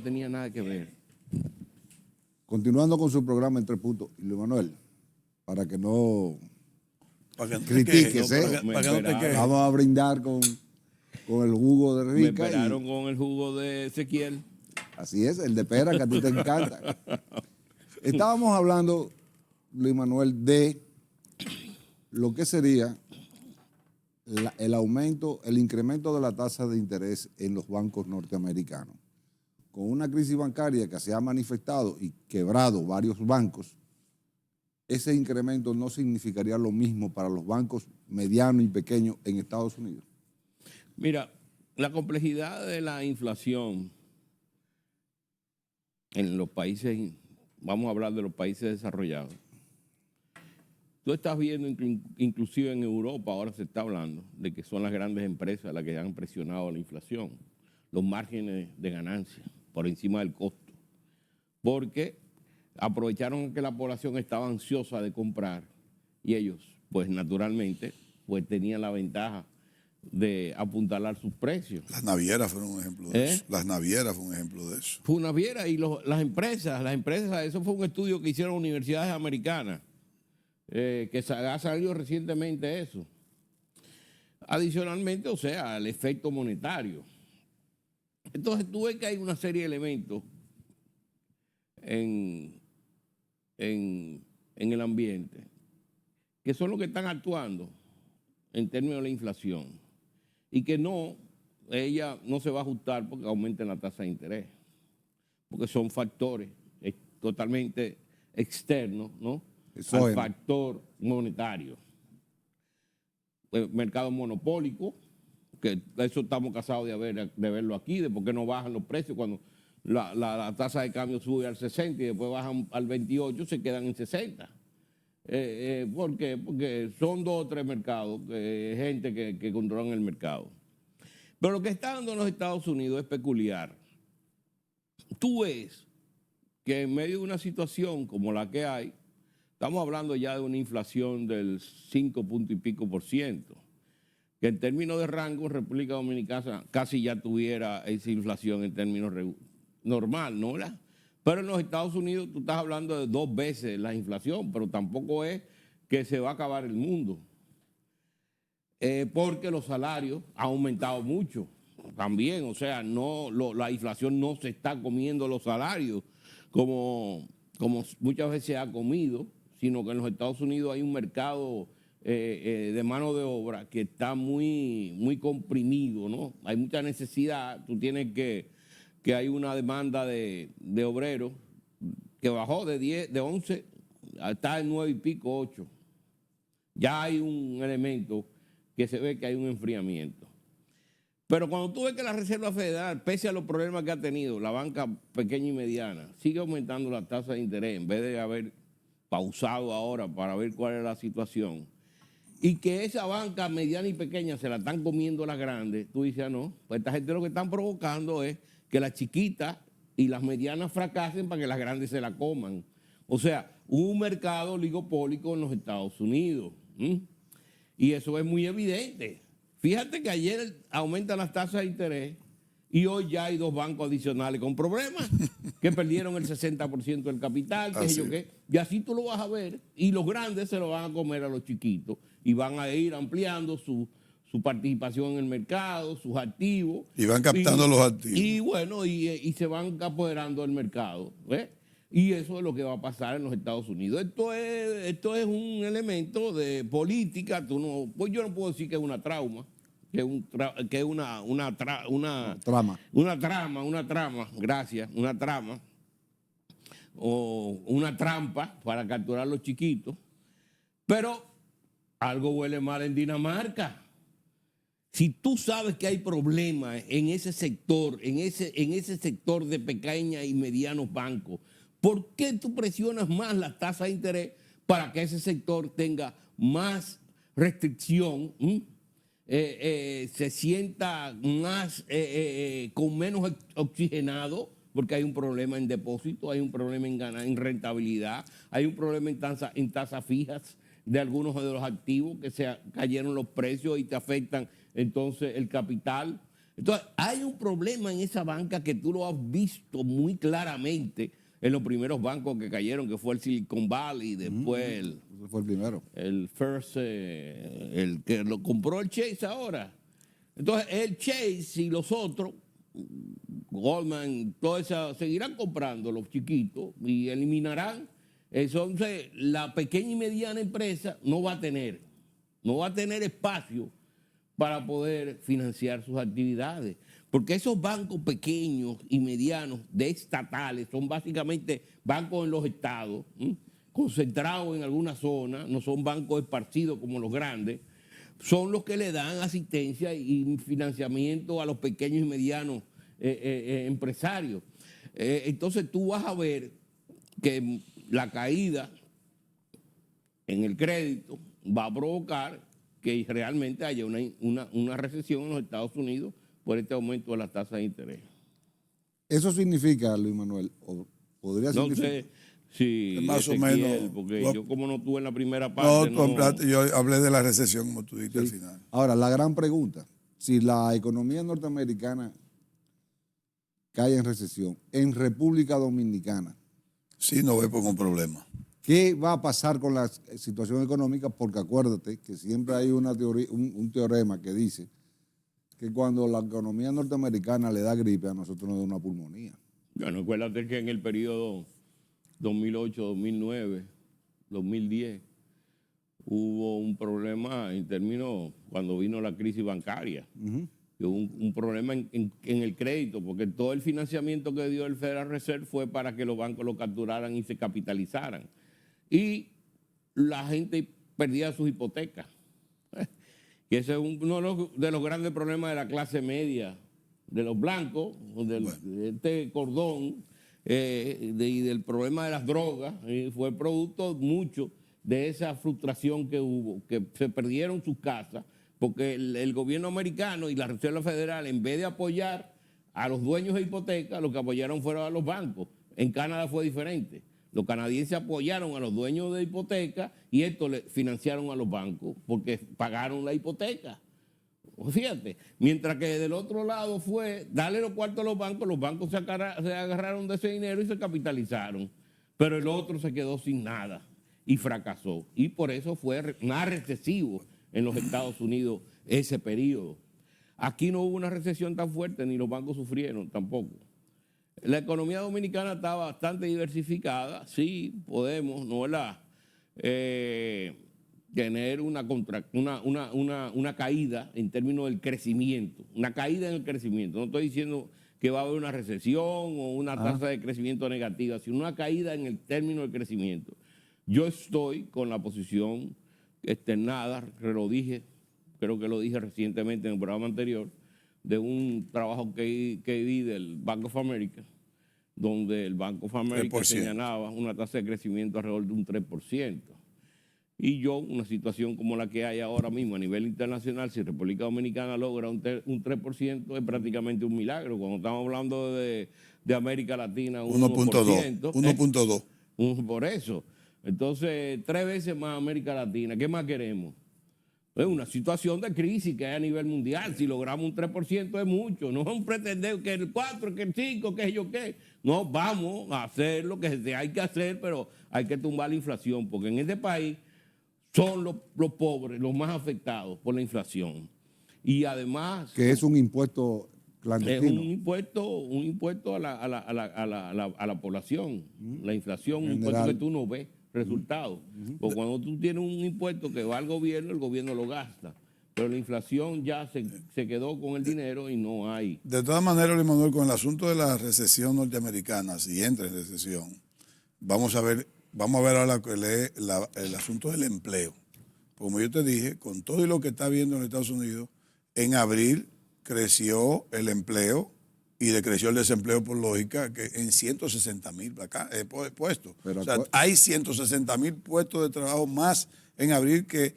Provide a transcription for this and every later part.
tenía nada que ver. Continuando con su programa Entre Puntos, y Luis Manuel, para que no Para que no te critiques, quejes, ¿eh? para que no te quejes. Vamos a brindar con el jugo de Me Rica. esperaron con el jugo de Ezequiel. Así es, el de pera que a ti te encanta. Estábamos hablando, Luis Manuel, de lo que sería el aumento, el incremento de la tasa de interés en los bancos norteamericanos. Con una crisis bancaria que se ha manifestado y quebrado varios bancos, ese incremento no significaría lo mismo para los bancos medianos y pequeños en Estados Unidos. Mira, la complejidad de la inflación en los países, vamos a hablar de los países desarrollados. Tú estás viendo, inclusive en Europa, ahora se está hablando de que son las grandes empresas las que han presionado la inflación, los márgenes de ganancia por encima del costo, porque aprovecharon que la población estaba ansiosa de comprar y ellos, pues naturalmente, pues tenían la ventaja de apuntalar sus precios. Las navieras fueron un ejemplo de eso. Las navieras fue un ejemplo de eso. Fue una naviera y las empresas, eso fue un estudio que hicieron universidades americanas, que ha salido recientemente eso. Adicionalmente, o sea, el efecto monetario. Entonces tú ves que hay una serie de elementos en el ambiente que son los que están actuando en términos de la inflación y que ella no se va a ajustar porque aumenten la tasa de interés, porque son factores totalmente externos, ¿no? Al factor monetario. Mercado monopólico, que eso estamos cansados de verlo aquí, de por qué no bajan los precios cuando la tasa de cambio sube al 60 y después bajan al 28, se quedan en 60. ¿Por qué? Porque son 2 o 3 mercados, gente que controlan el mercado. Pero lo que está dando en los Estados Unidos es peculiar. Tú ves que en medio de una situación como la que hay, estamos hablando ya de una inflación del 5 punto y pico %, que en términos de rango en República Dominicana casi ya tuviera esa inflación en términos normal, ¿no? Pero en los Estados Unidos tú estás hablando de 2 veces la inflación, pero tampoco es que se va a acabar el mundo. Porque los salarios han aumentado mucho también, o sea, la inflación no se está comiendo los salarios como muchas veces se ha comido, sino que en los Estados Unidos hay un mercado de mano de obra que está muy, muy comprimido, ¿no? Hay mucha necesidad, tú tienes que hay una demanda de obreros que bajó de 11 hasta en 9 y pico, 8. Ya hay un elemento que se ve que hay un enfriamiento. Pero cuando tú ves que la Reserva Federal, pese a los problemas que ha tenido la banca pequeña y mediana, sigue aumentando la tasa de interés en vez de haber pausado ahora para ver cuál es la situación, y que esa banca mediana y pequeña se la están comiendo las grandes, tú dices, no, pues esta gente lo que están provocando es que las chiquitas y las medianas fracasen para que las grandes se la coman. O sea, un mercado oligopólico en los Estados Unidos. Y eso es muy evidente. Fíjate que ayer aumentan las tasas de interés y hoy ya hay 2 bancos adicionales con problemas que perdieron el 60% del capital, qué sé yo qué. Y así tú lo vas a ver y los grandes se lo van a comer a los chiquitos y van a ir ampliando su participación en el mercado, sus activos. Y van captando los activos. Y bueno, y se van apoderando del mercado. ¿Ves? Y eso es lo que va a pasar en los Estados Unidos. Esto es un elemento de política. Pues yo no puedo decir que es una trauma, que es una trama, gracias, una trama o una trampa para capturar a los chiquitos. Pero algo huele mal en Dinamarca. Si tú sabes que hay problemas en ese sector, en ese sector de pequeñas y medianos bancos, ¿por qué tú presionas más las tasas de interés para que ese sector tenga más restricción, se sienta más con menos oxigenado? Porque hay un problema en depósito, hay un problema en rentabilidad, hay un problema en tasas fijas de algunos de los activos que se cayeron los precios y te afectan entonces el capital. Entonces, hay un problema en esa banca que tú lo has visto muy claramente en los primeros bancos que cayeron, que fue el Silicon Valley, después Ese fue el primero. el First, el que lo compró el Chase ahora. Entonces, el Chase y los otros, Goldman, todo eso, seguirán comprando los chiquitos y eliminarán. Entonces, la pequeña y mediana empresa no va a tener espacio para poder financiar sus actividades. Porque esos bancos pequeños y medianos de estatales son básicamente bancos en los estados, concentrados en alguna zona, no son bancos esparcidos como los grandes, son los que le dan asistencia y financiamiento a los pequeños y medianos empresarios. Entonces tú vas a ver que la caída en el crédito va a provocar que realmente haya una recesión en los Estados Unidos por este aumento de las tasas de interés. Eso significa, Luis Manuel, o podría No significar... sé si más o Ezequiel, menos, porque yo como no estuve en la primera No, parte, yo hablé de la recesión, como tú dijiste al final. Ahora, la gran pregunta, si la economía norteamericana cae en recesión, en República Dominicana, Sí, no ve por un problema. ¿qué va a pasar con la situación económica? Porque acuérdate que siempre hay una teoría, un teorema que dice que cuando la economía norteamericana le da gripe, a nosotros nos da una pulmonía. Bueno, acuérdate que en el periodo 2008, 2009, 2010, hubo un problema en términos, cuando vino la crisis bancaria, que hubo un problema en el crédito, porque todo el financiamiento que dio el Federal Reserve fue para que los bancos lo capturaran y se capitalizaran. Y la gente perdía sus hipotecas. Y ese es uno de los grandes problemas de la clase media, de los blancos, de este cordón, y del problema de las drogas. Fue producto mucho de esa frustración que hubo, que se perdieron sus casas, porque el gobierno americano y la Reserva Federal, en vez de apoyar a los dueños de hipotecas, lo que apoyaron fueron a los bancos. En Canadá fue diferente. Los canadienses apoyaron a los dueños de hipotecas y estos le financiaron a los bancos porque pagaron la hipoteca. Fíjate, mientras que del otro lado fue darle los cuartos a los bancos se agarraron de ese dinero y se capitalizaron. Pero el otro se quedó sin nada y fracasó. Y por eso fue más recesivo en los Estados Unidos ese periodo. Aquí no hubo una recesión tan fuerte, ni los bancos sufrieron tampoco. La economía dominicana está bastante diversificada, sí, podemos, ¿no verdad? Tener una caída en términos del crecimiento, una caída en el crecimiento. No estoy diciendo que va a haber una recesión o una tasa de crecimiento negativa, sino una caída en el término del crecimiento. Yo estoy con la posición externada, creo que lo dije recientemente en el programa anterior, de un trabajo que vi del Bank of America, donde el Bank of America 3%. señalaba una tasa de crecimiento alrededor de un 3%. Y yo, una situación como la que hay ahora mismo a nivel internacional, si República Dominicana logra un 3%, es prácticamente un milagro. Cuando estamos hablando de América Latina, 1.2. 1.2. Por eso. Entonces, 3 veces más América Latina. ¿Qué más queremos? Es una situación de crisis que hay a nivel mundial. Si logramos un 3% es mucho. No es un pretender que el 4, que el 5, que yo qué. No, vamos a hacer lo que hay que hacer, pero hay que tumbar la inflación, porque en este país son los pobres los más afectados por la inflación. Y además... Que es un impuesto clandestino. Es un impuesto a la población. La inflación, un impuesto que tú no ves resultados. Porque cuando tú tienes un impuesto que va al gobierno, el gobierno lo gasta. Pero la inflación ya se quedó con el dinero y no hay. De todas maneras, Luis Manuel, con el asunto de la recesión norteamericana, si entra en recesión, vamos a ver ahora el asunto del empleo. Como yo te dije, con todo y lo que está viendo en Estados Unidos, en abril creció el empleo y decreció el desempleo por lógica que en 160,000 puestos. Pero, o sea, hay 160,000 puestos de trabajo más en abril que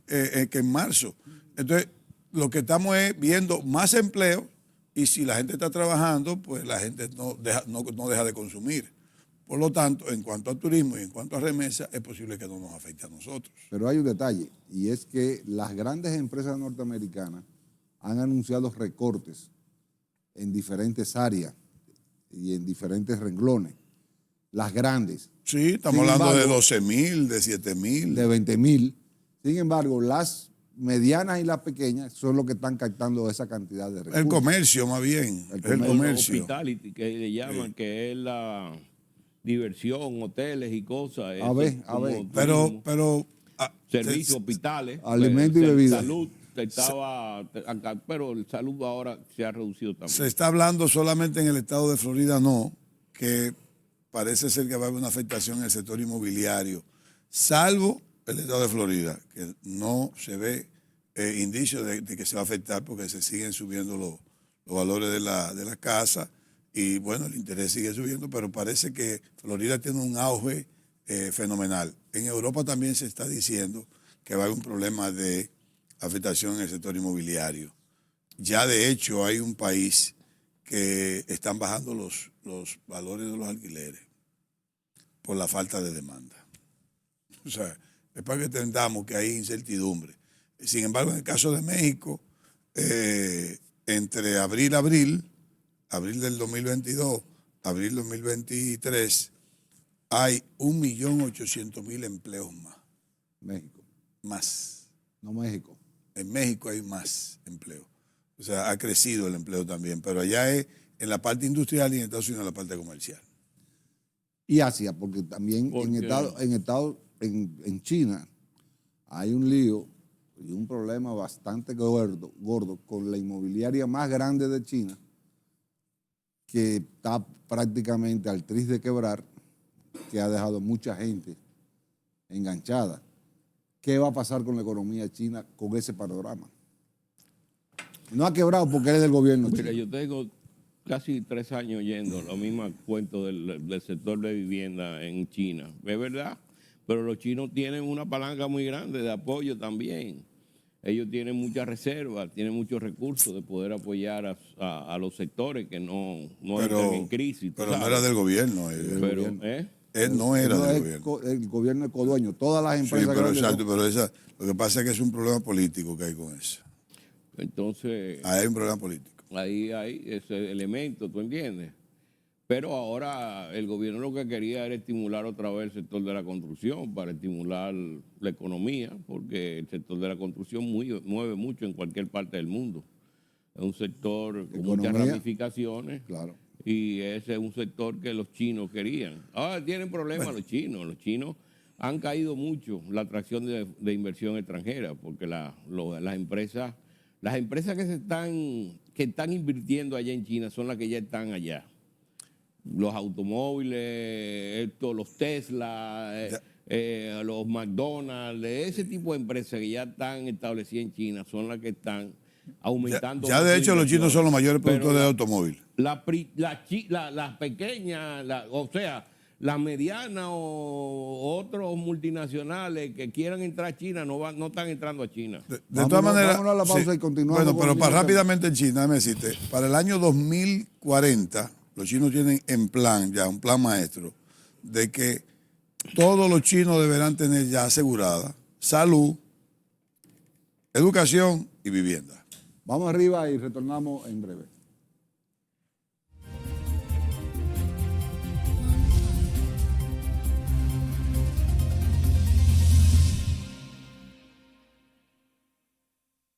en marzo. Entonces, lo que estamos es viendo más empleo y si la gente está trabajando, pues la gente no deja de consumir. Por lo tanto, en cuanto a turismo y en cuanto a remesa, es posible que no nos afecte a nosotros. Pero hay un detalle, y es que las grandes empresas norteamericanas han anunciado recortes en diferentes áreas y en diferentes renglones. Las grandes. Sí, estamos Sin hablando de embargo, 12.000, de 7.000. de 20.000. Sin embargo, las medianas y las pequeñas son los que están captando esa cantidad de recursos. El comercio, más bien. El El comercio. Hospitality, que le llaman, que es la diversión, hoteles y cosas. A ver, eso, como Pero servicios, hospitales. alimento y bebida. Salud estaba, pero el salud ahora se ha reducido también. se está hablando solamente en el estado de Florida, no, que parece ser que va a haber una afectación en el sector inmobiliario, salvo el estado de Florida, que no se ve indicios de que se va a afectar porque se siguen subiendo los valores de la casa y bueno, el interés sigue subiendo, pero parece que Florida tiene un auge fenomenal. En Europa también se está diciendo que va a haber un problema de afectación en el sector inmobiliario. Ya de hecho hay un país que están bajando los valores de los alquileres por la falta de demanda. O sea, es para que entendamos que hay incertidumbre. Sin embargo, en el caso de México, entre abril del 2022, abril del 2023, hay 1.800.000 empleos más. México. Más. No México. En México hay más empleo. O sea, ha crecido el empleo también, pero allá es en la parte industrial y en Estados Unidos en la parte comercial. Y Asia, porque también en China hay un lío y un problema bastante gordo con la inmobiliaria más grande de China, que está prácticamente al tris de quebrar, que ha dejado mucha gente enganchada. ¿Qué va a pasar con la economía china con ese panorama? No ha quebrado porque él es del gobierno chino. Mira, yo tengo casi 3 años yendo los mismos cuentos del sector de vivienda en China. Es verdad, pero los chinos tienen una palanca muy grande de apoyo también. Ellos tienen muchas reservas, tienen muchos recursos de poder apoyar a los sectores que no entran en crisis. Pero no era del gobierno. Él no era del gobierno. El gobierno es codueño. Todas las empresas Sí, pero grandes exacto, pero lo que pasa es que es un problema político que hay con eso. Entonces, Ahí hay un problema político. ahí hay ese elemento, ¿tú entiendes? Pero ahora el gobierno lo que quería era estimular otra vez el sector de la construcción para estimular la economía, porque el sector de la construcción mueve mucho en cualquier parte del mundo. Es un sector con muchas ramificaciones. Claro. Y ese es un sector que los chinos querían. Ahora tienen problemas los chinos. Los chinos han caído mucho la atracción de inversión extranjera, porque las empresas que están invirtiendo allá en China son las que ya están allá. Los automóviles, los Tesla, los McDonald's, ese tipo de empresas que ya están establecidas en China son las que están aumentando. Ya de hecho los chinos son los mayores productores de automóviles. Las pequeñas, o sea, las medianas o otros multinacionales que quieran entrar a China no están entrando a China. De todas maneras, vámonos a la pausa y continuamos. Bueno, pero rápidamente en China, me deciste, para el año 2040, los chinos tienen en plan, ya un plan maestro, de que todos los chinos deberán tener ya asegurada salud, educación y vivienda. Vamos arriba y retornamos en breve.